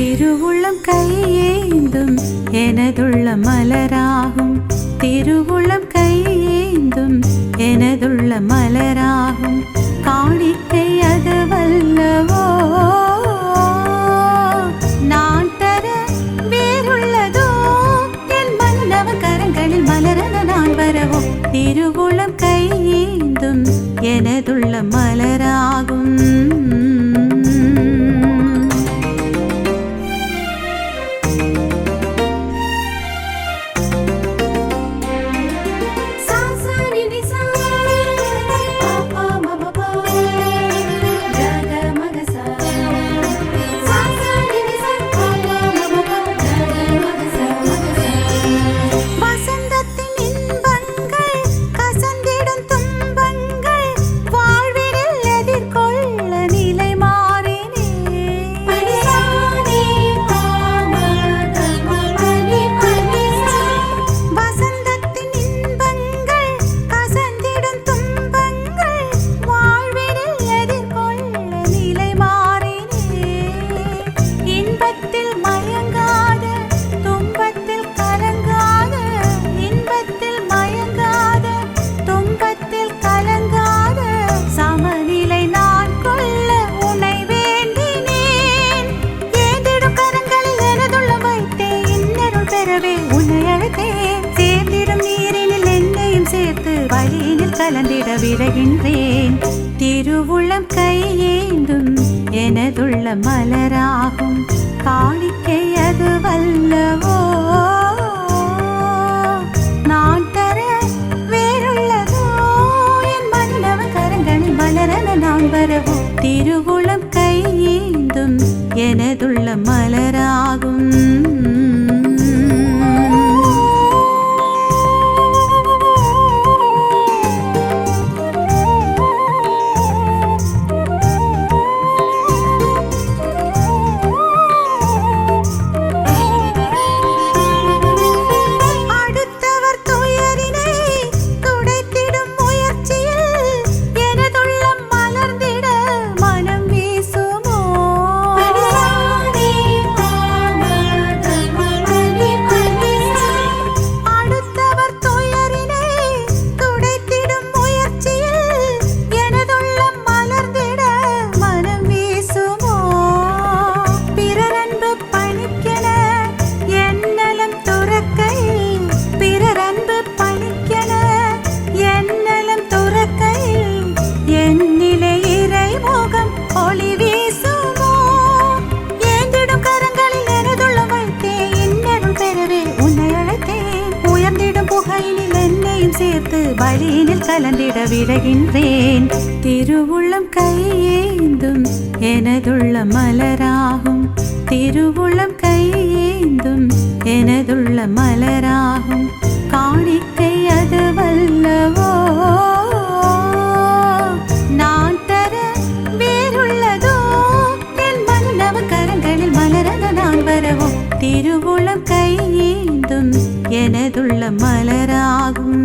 திருவுளம் கையேந்தும் எனதுள்ள மலராகும். திருவுளம் கையேந்தும் எனதுள்ள மலராகும். காணிக்கை அது வல்லவோ நான் தர வேறுள்ளதோ என் மன்னவ கரங்களில் மலரன நான் வரவோ. திருவுளம் கையேந்தும் எனதுள்ள மலராகும். கலந்திட விரைகின்றேன். திருவுளம் கையேந்தும் எனதுள்ள மலராகும். காணிக்கை அது வல்லவோ நான் தர வேறுள்ளதோ என் மன்னவ கரங்களில் மலரன நான் வரவோ. திருவுளம் கையேந்தும் எனதுள்ள மலராகும். சேர்த்து வழியினில் கலந்திட விரைகின்றேன். திருவுளம் கையேந்தும் எனதுள்ள மலராகும். திருவுளம் கையேந்தும் எனதுள்ள மலராகும். காணிக்கை அது வல்லவோ நான் தர வேறுள்ளதோ என் மன்னவ கரங்களில் மலரன நான் வரவோ. திருவுளம் கையேந்தும் எனதுள்ள மலராகும்.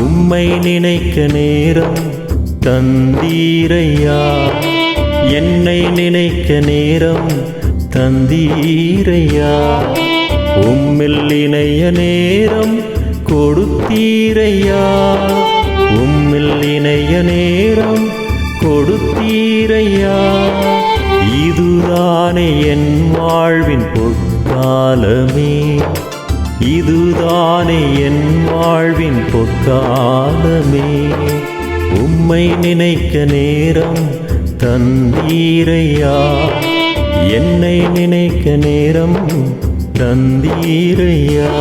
உம்மை நினைக்க நேரம் தந்தீரையா, என்னை நினைக்க நேரம் தந்தீரையா. உம்மில் இணைய நேரம் கொடுத்தீரையா, உம்மில் இணைய நேரம் கொடுத்தீரையா. இதுதானே என் வாழ்வின் பொற்காலமே, இதுதானே என் வாழ்வின் பொற்காலமே. உம்மை நினைக்க நேரம் தந்தீரையா, என்னை நினைக்க நேரம் தந்தீரையா.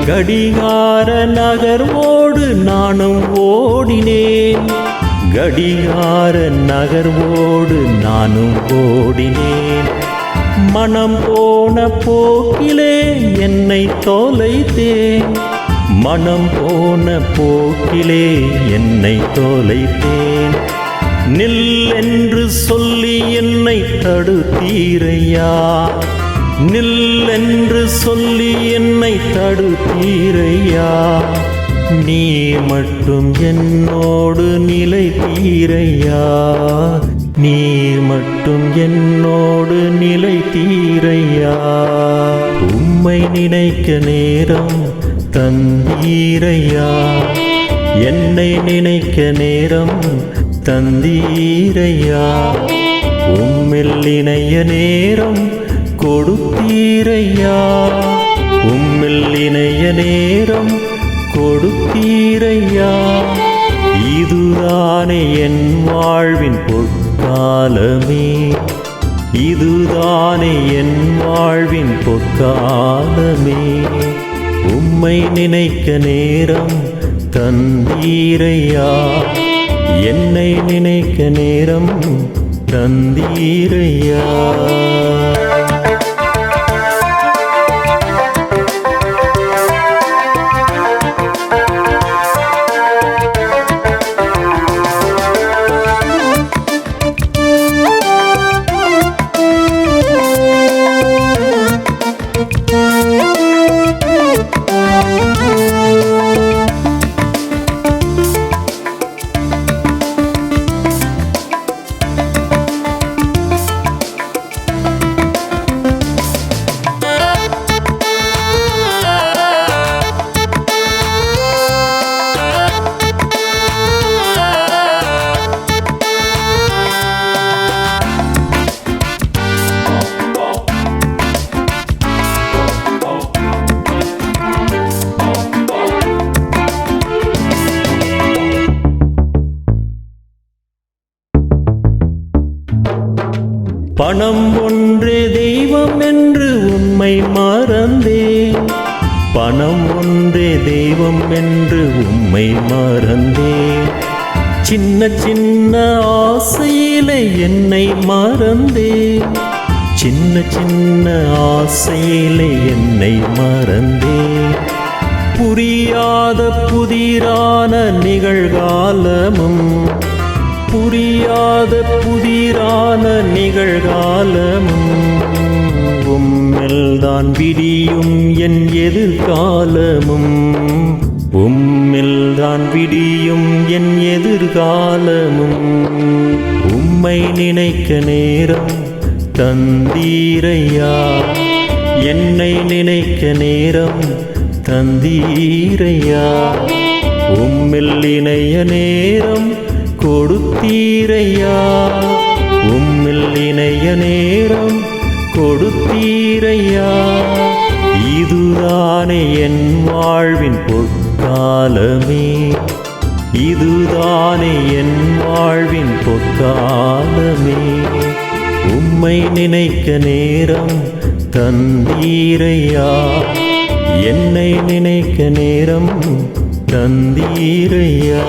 கடிகார நகர்வோடு நானும் ஓடினேன், கடிகார நகர்வோடு நானும் ஓடினேன். மனம் போன போக்கிலே என்னை தொலைத்தேன், மனம் போன போக்கிலே என்னை தொலைத்தேன். நில் என்று சொல்லி என்னை தடுத்தீரையா, நில் என்று சொல்லி என்னை தடுத்தீரையா. நீர் மட்டும் என்னோடு நிலைத்தீரையா, நீர் மட்டும் என்னோடு நிலைத்தீரையா. உம்மை நினைக்க நேரம் தந்தீரையா, என்னை நினைக்க நேரம் தந்தீரையா. உம்மில் இணைய நேரம் கொடுத்தீரையா, உம்மில் இணைய நேரம் கொடுத்தீரையா. இதுதானே என் வாழ்வின் பொற்காலமே, இதுதானே என் வாழ்வின் பொற்காலமே. உம்மை நினைக்க நேரம் தந்தீரையா, என்னை நினைக்க நேரம் தந்தீரையா. பணம் ஒன்றே தெய்வம் என்று உம்மை மறந்தேன், பணம் ஒன்றே தெய்வம் என்று உம்மை மறந்தேன். சின்ன சின்ன ஆசையிலே என்னை மறந்தேன், சின்ன சின்ன ஆசையிலே என்னை மறந்தேன். புரியாத புதிரான நிகழ்காலமும், புரியாத புதிரான நிகழ்காலமும். உம்மில்தான் விடியும் என் எதிர்காலமும், உம்மில்தான் விடியும் என் எதிர்காலமும். உம்மை நினைக்க நேரம் தந்தீரையா, என்னை நினைக்க நேரம் தந்தீரையா. உம்மில் இணைய நேரம் கொடுத்தீரையா, உம்மில் இணைய நேரம் கொடுத்தீரையா. இதுதானே என் வாழ்வின் பொற்காலமே, இதுதானே என் வாழ்வின் பொற்காலமே. உம்மை நினைக்க நேரம் தந்தீரையா, என்னை நினைக்க நேரம் தந்தீரையா.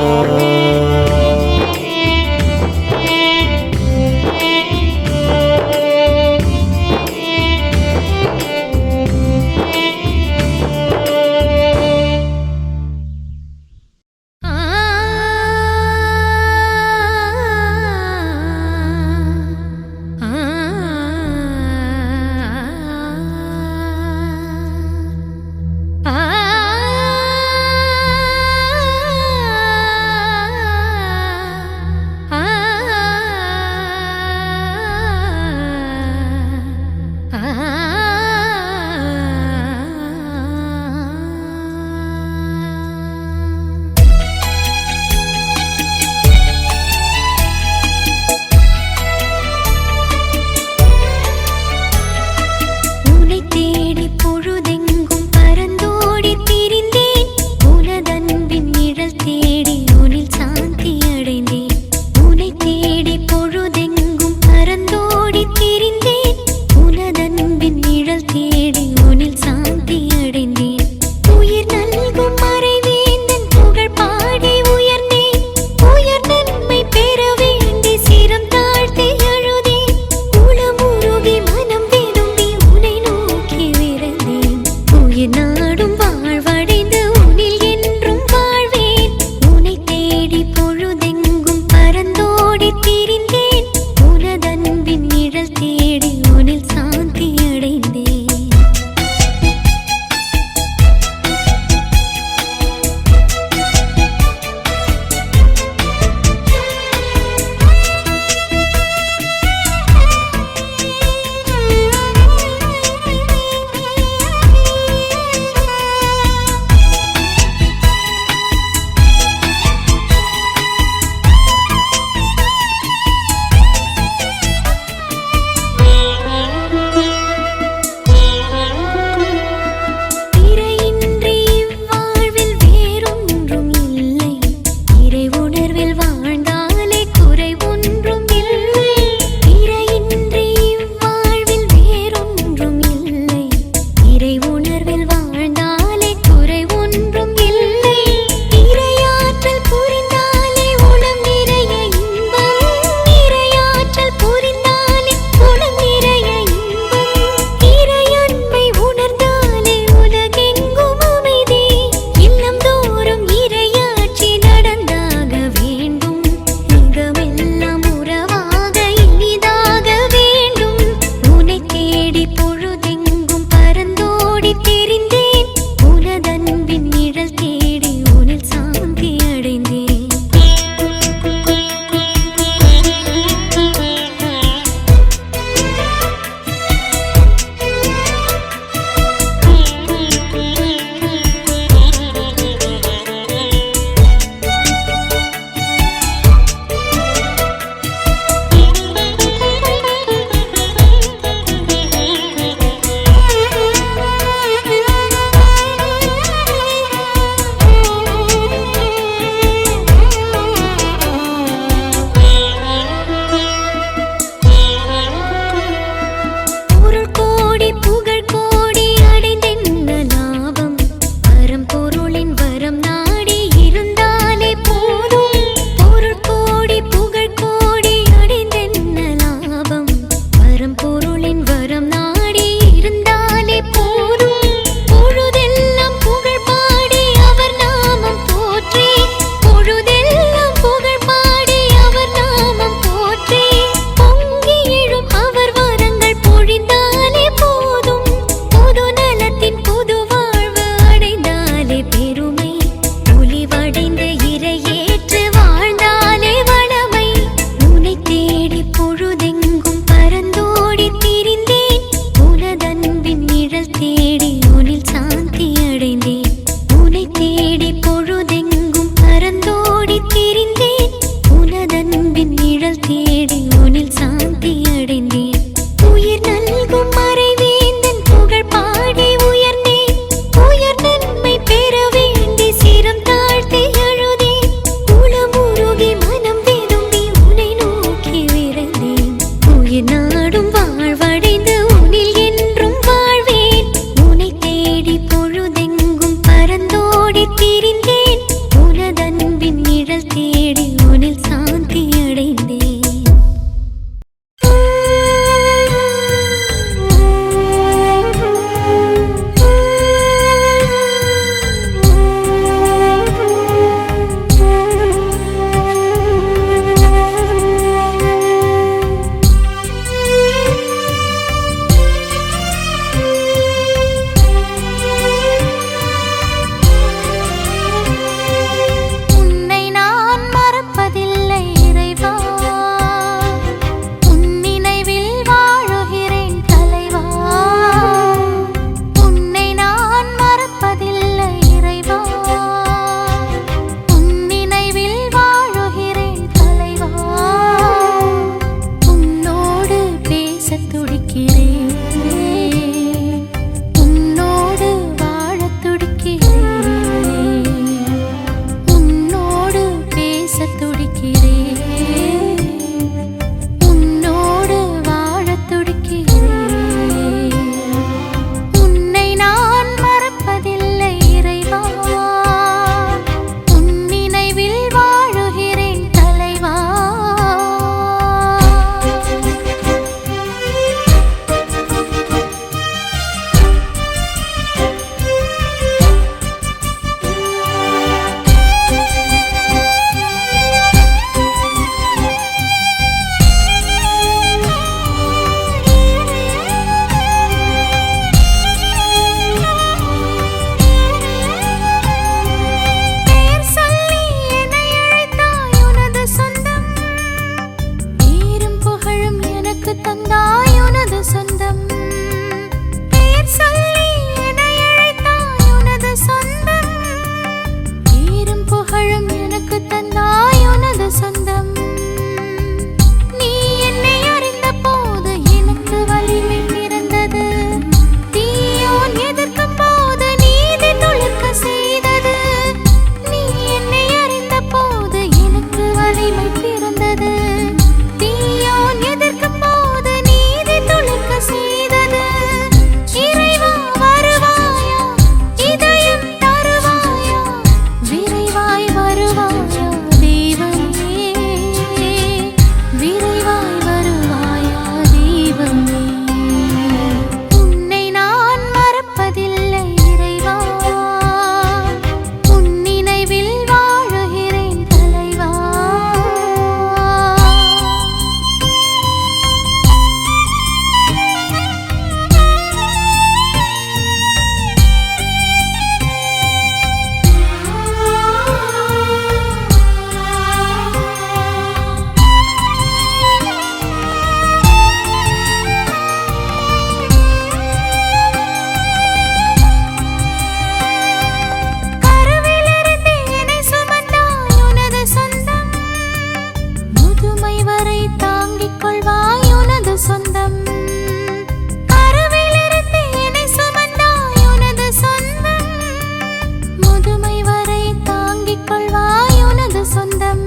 சொந்தம்.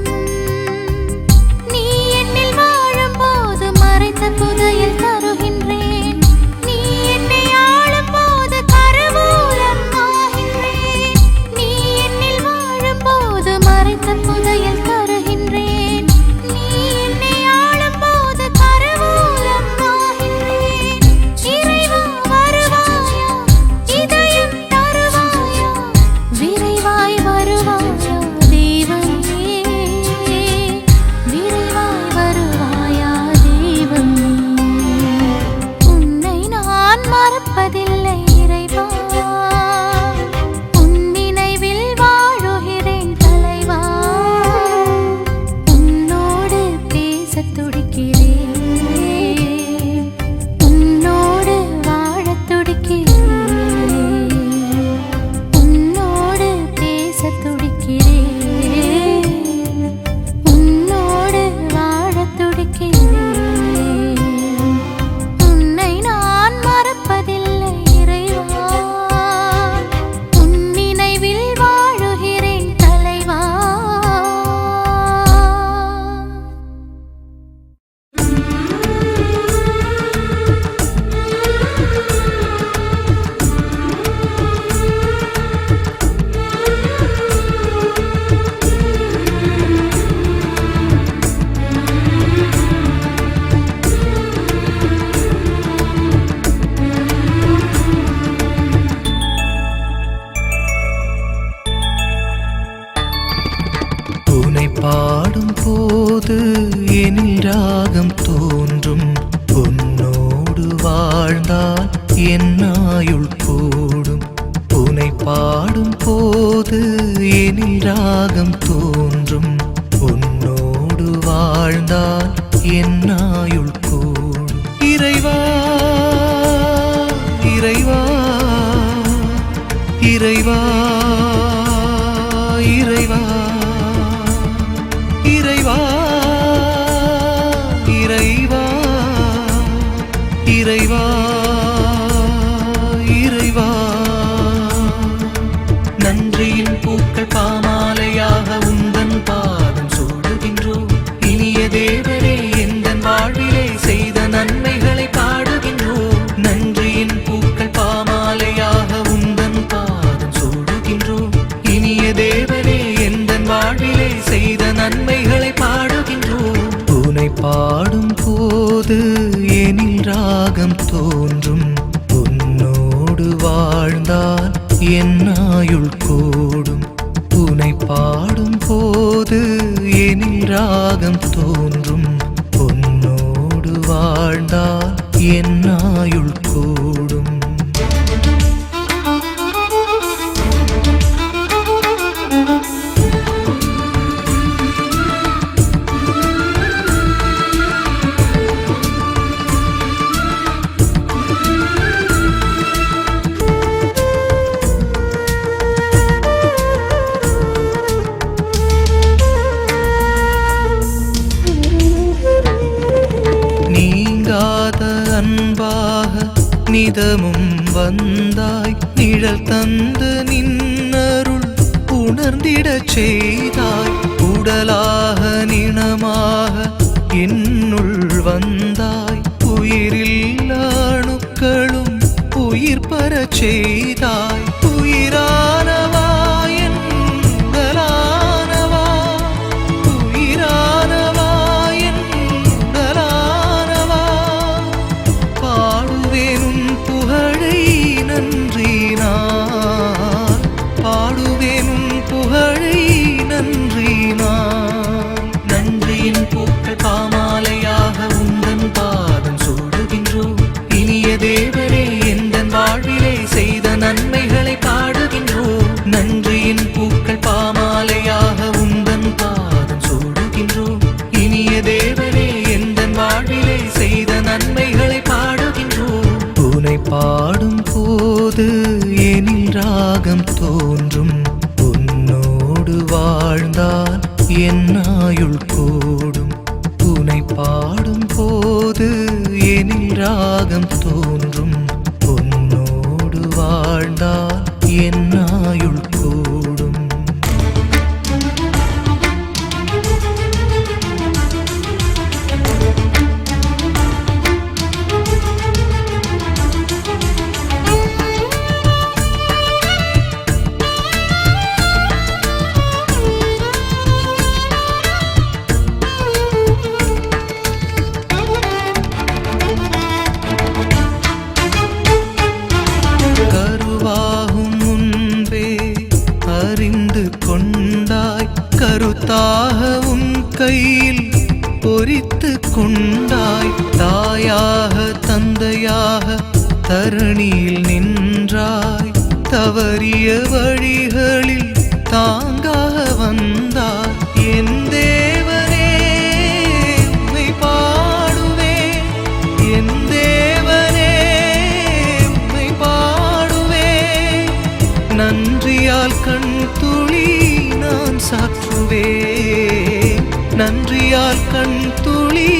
நீ என்னில் வாழும் போது மறைத்த புதையல் தருகின்றேன். நீ என்னை ஆளும் போது கருவூலம் ஆகின்றேன். நீ என்னில் வாழும் போது மறைத்த புதையல் தருகின்றேன். நீ என்னை ஆளும் போது கருவூலம் ஆகின்றேன். இறைவா வருவாயா, இதயம் தருவாயா, விரைவாய் வருவாயா தெய்வமே, விரைவாய் வருவாயா தெய்வமே. உன்னை நான் மறப்பதில்லை இறைவா, உன் நினைவில் வாழுகிறேன் தலைவா. உன்னோடு பேசத் துடிக்கிறேன், உன்னோடு வாழத் துடிக்கிறேன், உன்னோடு பேசத் துடிக்கிறேன், உன்னோடு வாழத் துடிக்கிறேன். உன்னை நான் மறப்பதில்லை இறைவா, உன் நினைவில் வாழுகிறேன் தலைவா. உனை பாடும் போது எனில் ராகம் தோன்றும். உன்னோடு வாழ்ந்தால் என் ஆயுள் கூடும். உனை பாடும் போது எனில் ராகம் தோன்றும். உன்னோடு வாழ்ந்தால் என் ஆயுள் கூடும். இறைவா இறைவா இறைவா இறைவா இறைவா இறைவா இறைவா இறைவா. நன்றியின் பூக்கள் பாமாலையாக உந்தன் பாதம் சூடுகின்றோம். இனிய தேவரே எந்தன் வாழ்விலே செய்த நன்மைகளை பாடுகின்றோம். நன்றியின் பூக்கள் பாமாலையாக உந்தன் பாதம் சூடுகின்றோம். இனிய தேவரே எந்தன் வாழ்விலே செய்த நன்மைகளை பாடுகின்றோம். உனை பாடும் போது எனில் ராகம் தோன்றும். உன்னோடு வாழ்ந்தால் என் ஆயுள் கூடும். உனை பாடும் போது எனில் ராகம் தோன்றும். உன்னோடு வாழ்ந்தால் என் ஆயுள் கூடும். நீங்காத அன்பாக நிதமும் வந்தாய். நிழல் தந்து நின்னருள் உணர்ந்திடச் செய்தாய். உடலாக நிணமாக என்னுள் வந்தாய். உயிரில் அணுக்களும் உயிர் பெறச் செய்தாய். உயிரானவா என் உடலானவா, உயிரானவா என் உடலானவா. பாடுவேன் உன் புகழை நன்றி நான், பாடுவேன் உன் புகழை நன்றி நான். நன்றியின் பூக்கள் பாமாலையாக உந்தன் பாதம் சூடுகின்றோம். இனிய தேவரே எந்தன் வாழ்விலே செய்த நன்மைகளை பாடுகின்றோம். கருத்தாக உன் கையில் பொறித்து கொண்டாய். தாயாக தந்தையாக தரணியில் நின்றாய். தவறிய வழிகளில் தாங்காக வந்தாய். என் தேவனே உம்மை பாடுவேன். என் தேவனே உம்மை பாடுவேன். நன்றியால் கண் துளி நான் சாற்றுவேன். நன்றியால் கண் துளி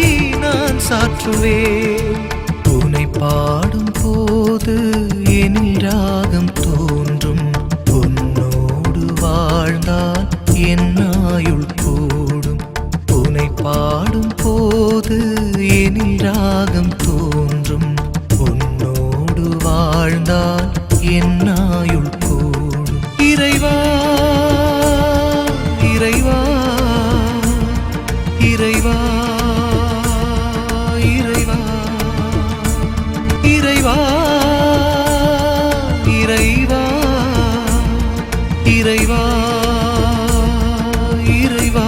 நான் சாற்றுவேன். உன்னை பாடும் போது எனில் ராகம் தோன்றும். உன்னோடு வாழ்ந்தால் என் ஆயுள் கூடும். உன்னை பாடும் போது எனில் ராகம் தோன்றும். உன்னோடு வாழ்ந்தால் என் ஆயுள் கூடும். இறைவா இறைவா இறைவா இறைவா இறைவா இறைவா இறைவா இறைவா.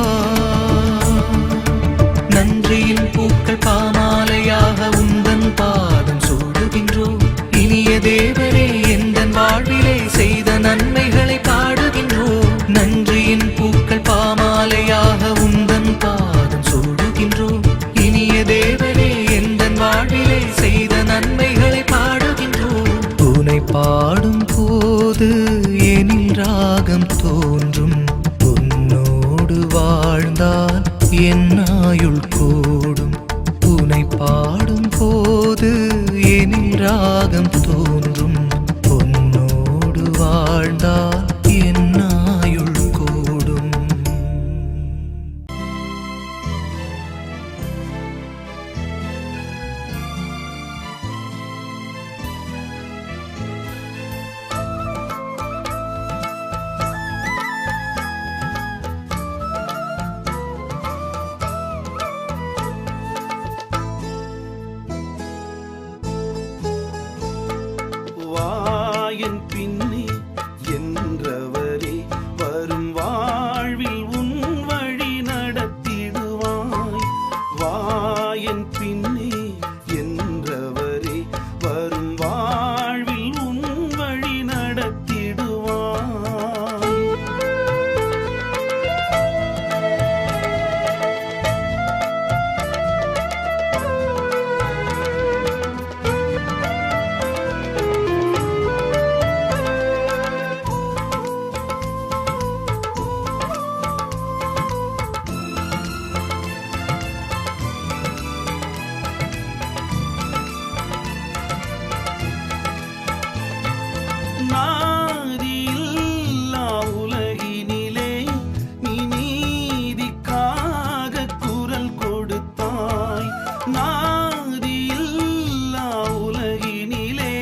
நன்றியின் பூக்கள் பாமாலையாக உந்தன் பாதம் சூடுகின்றோம். இனிய தேவரே எந்தன் வாழ்விலே செய்த நன்மைகளை பாடுகின்றோம். நன்றியின் பூக்கள் பாமாலையாக உந்தன் பாதம் சூடுகின்றோம். இனிய தேவரே எந்தன் வாழ்விலே செய்த நன்மைகளை பாடுகின்றோம். உன்னை பாடும் போது எனில் ராகம் தோன்றும். உன்னோடு வாழ்ந்தால் என் ஆயுள் கூடும். உன்னை பாடும் போது எனில் ராகம் தோன்றும். உன்னோடு வாழ்ந்தால் என் ஆயுள் கூடும். வாயன் பின்னே என்றவரே வரும் வாழ்வில் உன் வழி நடத்திடுவாய். வாயன் பின்னே என்றவரே வரும் வாழ்வில் உன் வழி நடத்திடுவாய். நாதியில்லா உலகினிலே நீ நீதிக்காக குரல் கொடுத்தாய். நாதியில்லா உலகினிலே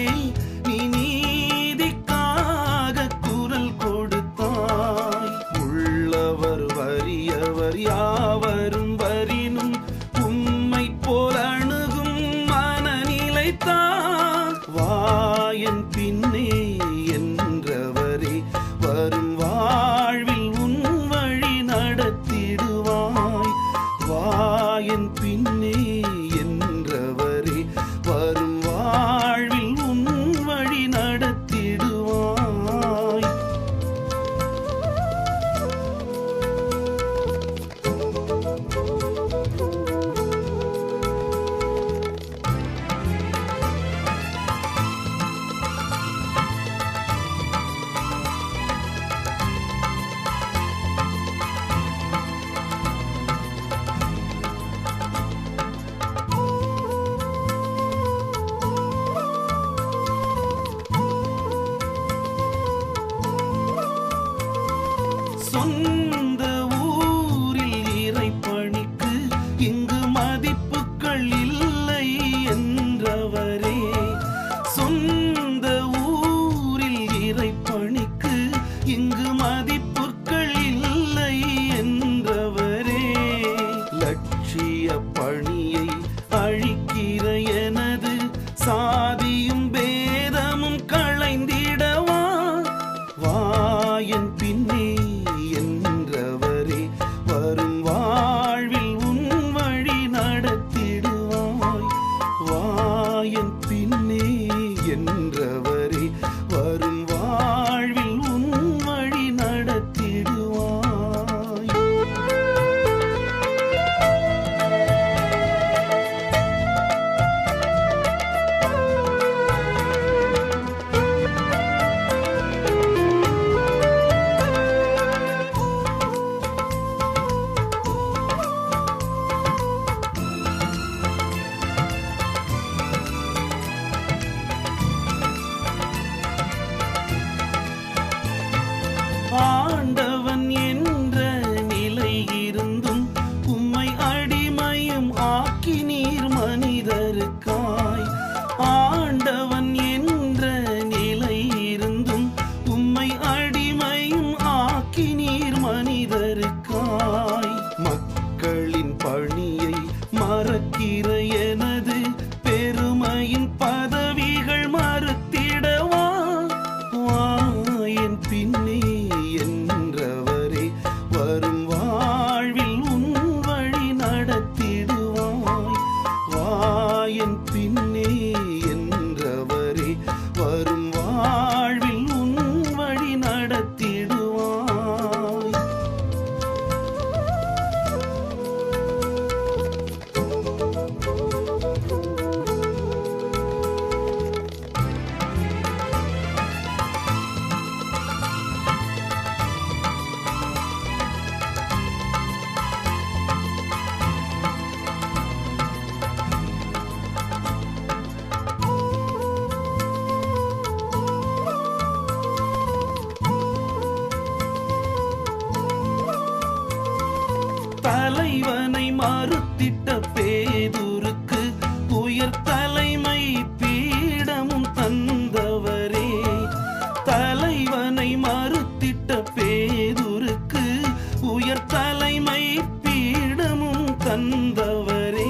நீ நீதிக்காக குரல் கொடுத்தாய். உள்ளவர் வறியவர் யாவரும் வரினும் உம்மை போல் அணுகும் மனநிலைத்தான். வாயன் பின்னே என்றவரே வரும் வாழ்வில் உன் வழி நடத்திடுவாய். வாயன் பின்னே என்றவரே வரும் வாழ்வில் உன் வழி நடத்திடுவாய். சொந்த ஊரில் இறைப்பணிக்கு இங்கு மதிப்புகள் இல்லை என்றவரே. சொந்த ஊரில் இறைப்பணிக்கு இங்கு மதிப்புகள் இல்லை என்றவரே. லட்சிய பணியை அழிக்கிற எனது சாதியும் பேதமும் களைந்திடவா. வாயன் பின்னே என்ற இருக்காய். மக்களின் பணியை மறக்கிற எனது பெருமையின் பதவிகள் மறுத்திடவா? வா என் பின்னே என்றவரே, வரும் வாழ்வில் உன் வழி நடத்திடுவாய். வா என் பின்னே என்றவரே, வரும் வாழ்வில் உன் வழி நடத்திடுவாய். தலைவனை மறுத்திட்ட பேதுருக்கு உயர் தலைமை பீடமும் தந்தவரே. தலைவனை மறுத்திட்ட பேதுருக்கு உயர் தலைமை பீடமும் தந்தவரே.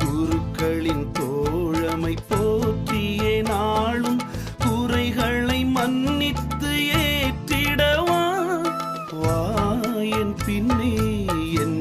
குருக்களின் தோழமை போற்றியே நாளும் குறைகளை மன்னித்து ஏற்றிடவா? வா என் பின்னே என்